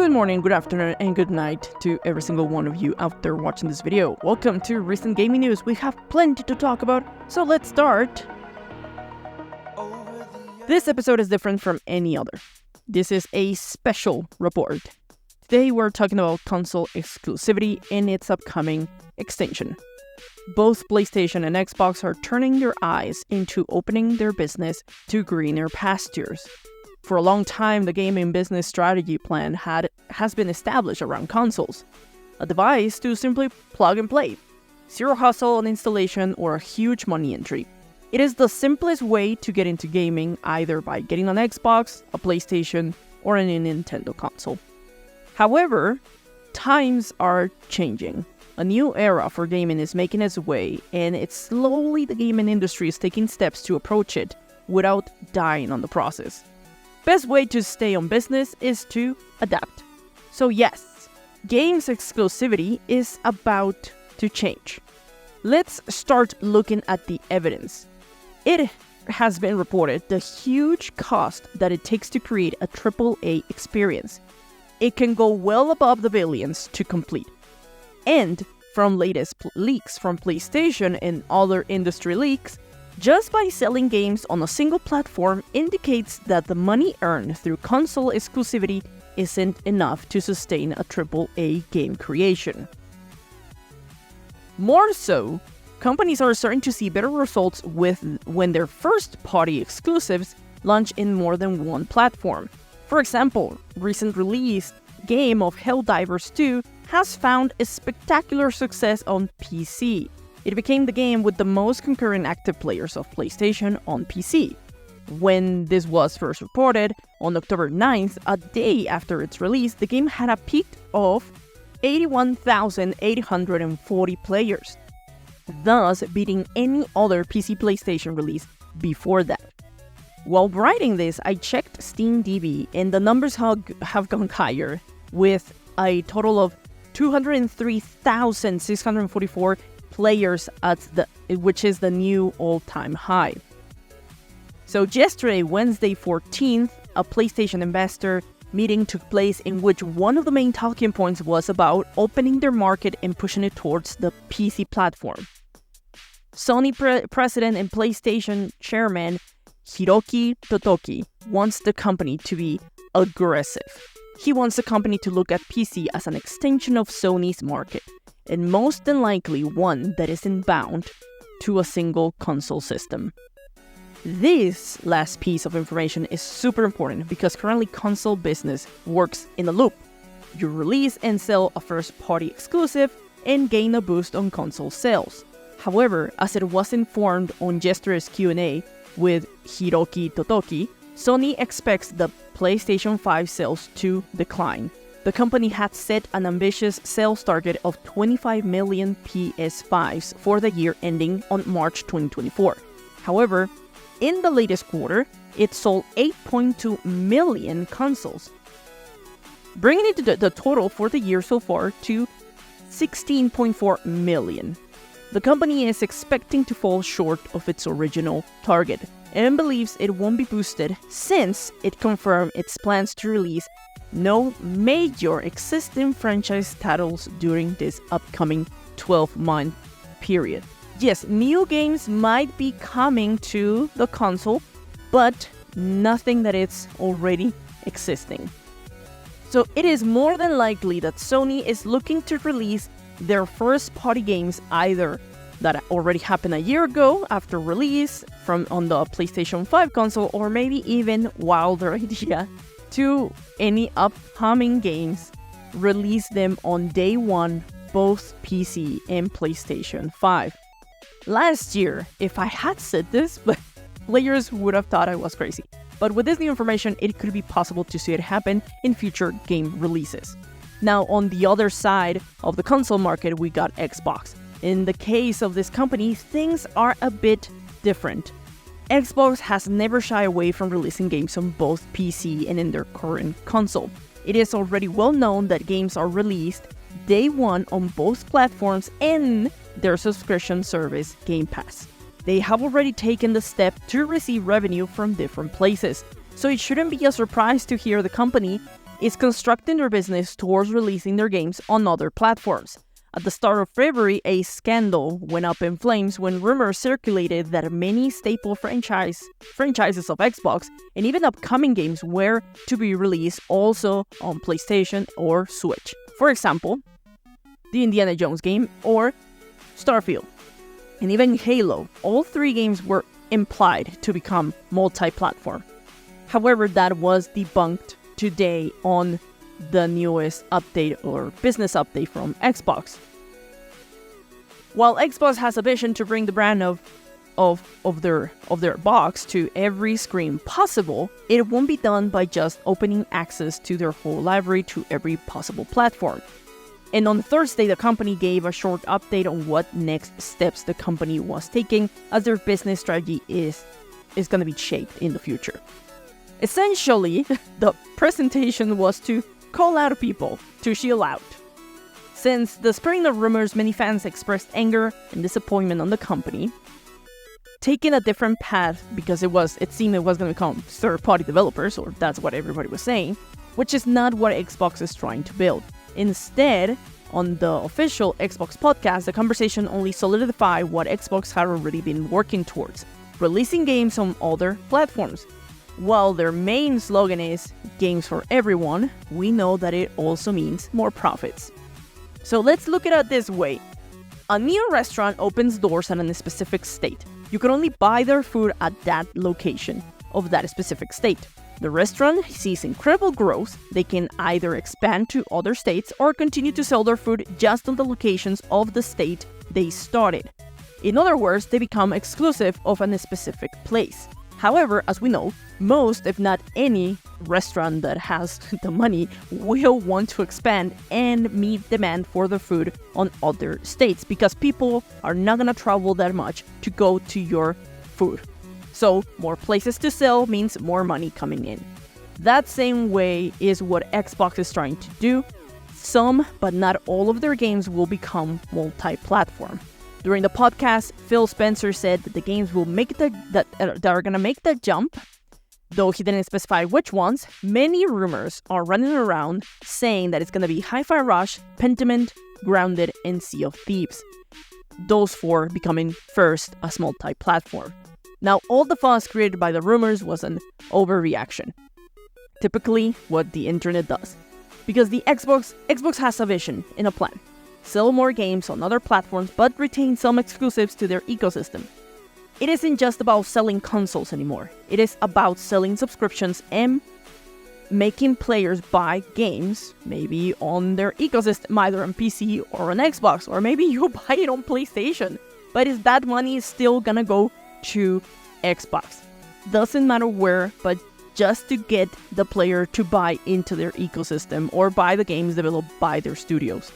Good morning, good afternoon, and good night to every single one of you out there watching this video. Welcome to recent gaming news. We have plenty to talk about, so let's start. This episode is different from any other. This is a special report. Today we're talking about console exclusivity and its upcoming extinction. Both PlayStation and Xbox are turning their eyes into opening their business to greener pastures. For a long time, the gaming business strategy plan has been established around consoles. A device to simply plug and play. Zero hustle on installation or a huge money entry. It is the simplest way to get into gaming, either by getting an Xbox, a PlayStation, or a Nintendo console. However, times are changing. A new era for gaming is making its way, and the gaming industry is taking steps to approach it without dying on the process. Best way to stay on business is to adapt. So yes, games exclusivity is about to change. Let's start looking at the evidence. It has been reported the huge cost that it takes to create a AAA experience. It can go well above the billions to complete. And from latest leaks from PlayStation and other industry leaks, just by selling games on a single platform indicates that the money earned through console exclusivity isn't enough to sustain a AAA game creation. More so, companies are starting to see better results when their first-party exclusives launch in more than one platform. For example, recent release game of Helldivers 2 has found a spectacular success on PC. It became the game with the most concurrent active players of PlayStation on PC. When this was first reported, on October 9th, a day after its release, the game had a peak of 81,840 players, thus beating any other PC PlayStation release before that. While writing this, I checked SteamDB, and the numbers have gone higher, with a total of 203,644 players which is the new all-time high. So yesterday, Wednesday 14th, a PlayStation investor meeting took place in which one of the main talking points was about opening their market and pushing it towards the PC platform. Sony president and PlayStation chairman Hiroki Totoki wants the company to be aggressive. He wants the company to look at PC as an extension of Sony's market, and most than likely one that isn't bound to a single console system. This last piece of information is super important because currently console business works in a loop. You release and sell a first-party exclusive and gain a boost on console sales. However, as it was informed on yesterday's Q&A with Hiroki Totoki, Sony expects the PlayStation 5 sales to decline. The company had set an ambitious sales target of 25 million PS5s for the year ending on March 2024. However, in the latest quarter, it sold 8.2 million consoles, bringing it to the total for the year so far to 16.4 million. The company is expecting to fall short of its original target and believes it won't be boosted since it confirmed its plans to release no major existing franchise titles during this upcoming 12-month period. Yes, new games might be coming to the console, but nothing that is already existing. So it is more than likely that Sony is looking to release their first-party games either that already happened a year ago after release on the PlayStation 5 console, or maybe even wilder idea to any upcoming games, release them on day one, both PC and PlayStation 5. Last year, if I had said this, but players would have thought I was crazy. But with this new information, it could be possible to see it happen in future game releases. Now, on the other side of the console market, we got Xbox. In the case of this company, things are a bit different. Xbox has never shied away from releasing games on both PC and in their current console. It is already well known that games are released day one on both platforms and their subscription service Game Pass. They have already taken the step to receive revenue from different places, so it shouldn't be a surprise to hear the company is constructing their business towards releasing their games on other platforms. At the start of February, a scandal went up in flames when rumors circulated that many staple franchises of Xbox and even upcoming games were to be released also on PlayStation or Switch. For example, the Indiana Jones game or Starfield, and even Halo. All three games were implied to become multi-platform. However, that was debunked today on the newest update or business update from Xbox. While Xbox has a vision to bring the brand of their box to every screen possible, it won't be done by just opening access to their whole library to every possible platform. And on Thursday, the company gave a short update on what next steps the company was taking as their business strategy is going to be shaped in the future. Essentially, the presentation was to call out people to chill out. Since the spreading of rumors, many fans expressed anger and disappointment on the company, taking a different path because it seemed it was going to become third-party developers, or that's what everybody was saying, which is not what Xbox is trying to build. Instead, on the official Xbox podcast, the conversation only solidified what Xbox had already been working towards, releasing games on other platforms. While their main slogan is games for everyone, we know that it also means more profits. So let's look at it this way. A new restaurant opens doors in a specific state. You can only buy their food at that location of that specific state. The restaurant sees incredible growth. They can either expand to other states or continue to sell their food just on the locations of the state they started. In other words, they become exclusive of a specific place. However, as we know, most, if not any, restaurant that has the money will want to expand and meet demand for the food on other states because people are not going to travel that much to go to your food. So, more places to sell means more money coming in. That same way is what Xbox is trying to do. Some, but not all of their games will become multi-platform. During the podcast, Phil Spencer said that the games will make that are going to make that jump. Though he didn't specify which ones, many rumors are running around saying that it's going to be Hi-Fi Rush, Pentiment, Grounded, and Sea of Thieves. Those four becoming first as multi-platform. Now, all the fuss created by the rumors was an overreaction. Typically, what the internet does. Because the Xbox has a vision and a plan. Sell more games on other platforms, but retain some exclusives to their ecosystem. It isn't just about selling consoles anymore. It is about selling subscriptions and making players buy games, maybe on their ecosystem, either on PC or on Xbox, or maybe you buy it on PlayStation. But is that money still gonna go to Xbox? Doesn't matter where, but just to get the player to buy into their ecosystem or buy the games developed by their studios.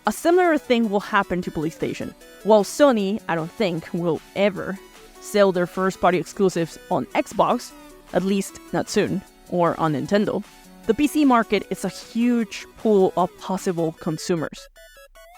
A similar thing will happen to PlayStation. While Sony, I don't think, will ever sell their first-party exclusives on Xbox, at least not soon, or on Nintendo, the PC market is a huge pool of possible consumers.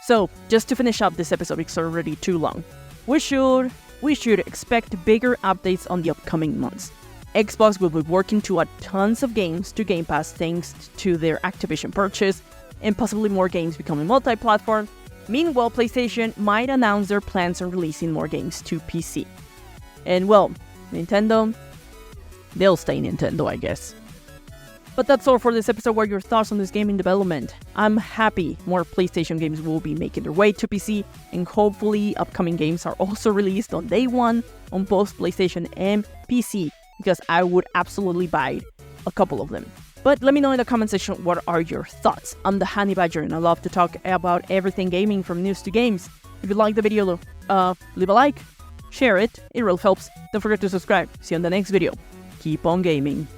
So, just to finish up this episode, it's already too long. We should expect bigger updates on the upcoming months. Xbox will be working to add tons of games to Game Pass thanks to their Activision purchase, and possibly more games becoming multi-platform. Meanwhile, PlayStation might announce their plans on releasing more games to PC. And well, Nintendo, they'll stay Nintendo, I guess. But that's all for this episode. What are your thoughts on this gaming development? I'm happy more PlayStation games will be making their way to PC, and hopefully upcoming games are also released on day one on both PlayStation and PC, because I would absolutely buy a couple of them. But let me know in the comment section what are your thoughts. I'm the Honey Badger and I love to talk about everything gaming from news to games. If you like the video, leave a like, share it, it really helps. Don't forget to subscribe. See you on the next video. Keep on gaming.